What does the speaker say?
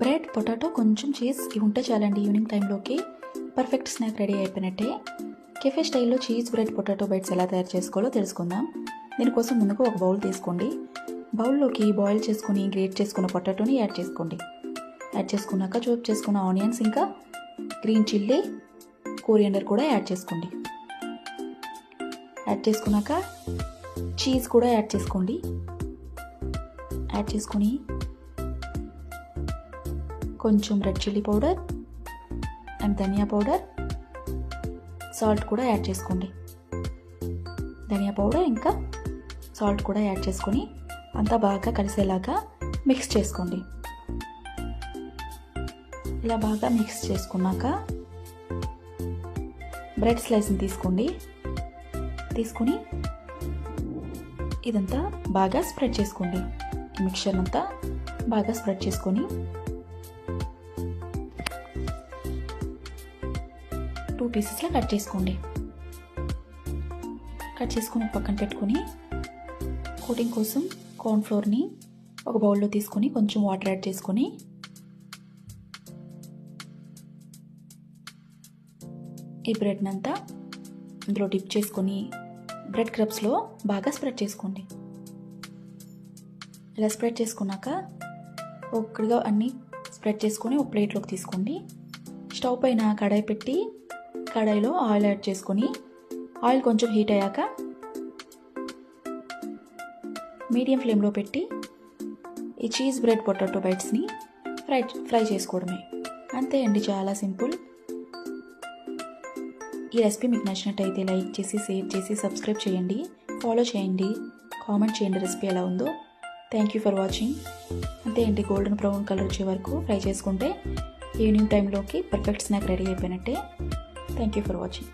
Bread, potato, కొంచెం cheese ఇవి ఉంటే చాలండి. ఈవినింగ్ టైంలోకి పర్ఫెక్ట్ స్నాక్ రెడీ అయిపోయినట్టే. కెఫే స్టైల్లో చీజ్, బ్రెడ్, పొటాటో బైట్స్ ఎలా తయారు చేసుకోవాలో తెలుసుకుందాం. దీనికోసం ముందుగా ఒక బౌల్ తీసుకోండి. బౌల్లోకి బాయిల్ చేసుకుని గ్రేట్ చేసుకున్న పొటాటోని యాడ్ చేసుకోండి. యాడ్ చేసుకున్నాక చాప్ చేసుకున్న ఆనియన్స్, ఇంకా గ్రీన్ చిల్లీ, కోరియండర్ కూడా యాడ్ చేసుకోండి. యాడ్ చేసుకున్నాక చీజ్ కూడా యాడ్ చేసుకోండి. యాడ్ చేసుకుని కొంచెం రెడ్ చిల్లీ పౌడర్ అండ్ ధనియా పౌడర్, సాల్ట్ కూడా యాడ్ చేసుకోండి. ధనియా పౌడర్ ఇంకా సాల్ట్ కూడా యాడ్ చేసుకొని అంతా బాగా కలిసేలాగా మిక్స్ చేసుకోండి. ఇలా బాగా మిక్స్ చేసుకున్నాక బ్రెడ్ స్లైస్ని తీసుకోండి. తీసుకొని ఇదంతా బాగా స్ప్రెడ్ చేసుకోండి. ఈ మిక్చర్ అంతా బాగా స్ప్రెడ్ చేసుకొని 2 పీసెస్లా కట్ చేసుకోండి. కట్ చేసుకుని పక్కన పెట్టుకొని కోటింగ్ కోసం కార్న్ ఫ్లోర్ని ఒక బౌల్లో తీసుకొని కొంచెం వాటర్ యాడ్ చేసుకొని ఈ బ్రెడ్ని అంతా ఇందులో డిప్ చేసుకొని బ్రెడ్ క్రబ్స్లో బాగా స్ప్రెడ్ చేసుకోండి. ఇలా స్ప్రెడ్ చేసుకున్నాక ఒక్కడిగా అన్నీ స్ప్రెడ్ చేసుకొని ఒక ప్లేట్లోకి తీసుకోండి. స్టవ్ పైన కడాయి పెట్టి కడాయిలో ఆయిల్ యాడ్ చేసుకొని ఆయిల్ కొంచెం హీట్ అయ్యాక మీడియం ఫ్లేమ్లో పెట్టి ఈ చీజ్, బ్రెడ్, పొటాటో బైట్స్ని ఫ్రై చేసుకోవడమే. అంతే అండి, చాలా సింపుల్. ఈ రెసిపీ మీకు నచ్చినట్టయితే లైక్ చేసి, షేర్ చేసి, సబ్స్క్రైబ్ చేయండి, ఫాలో చేయండి, కామెంట్ చేయండి రెసిపీ ఎలా ఉందో. Thank you for watching. అంతే అండి, గోల్డెన్ బ్రౌన్ కలర్ వచ్చే వరకు ఫ్రై చేసుకుంటే ఈవినింగ్ టైంలోకి పర్ఫెక్ట్ స్నాక్ రెడీ అయిపోయినట్టే. Thank you for watching.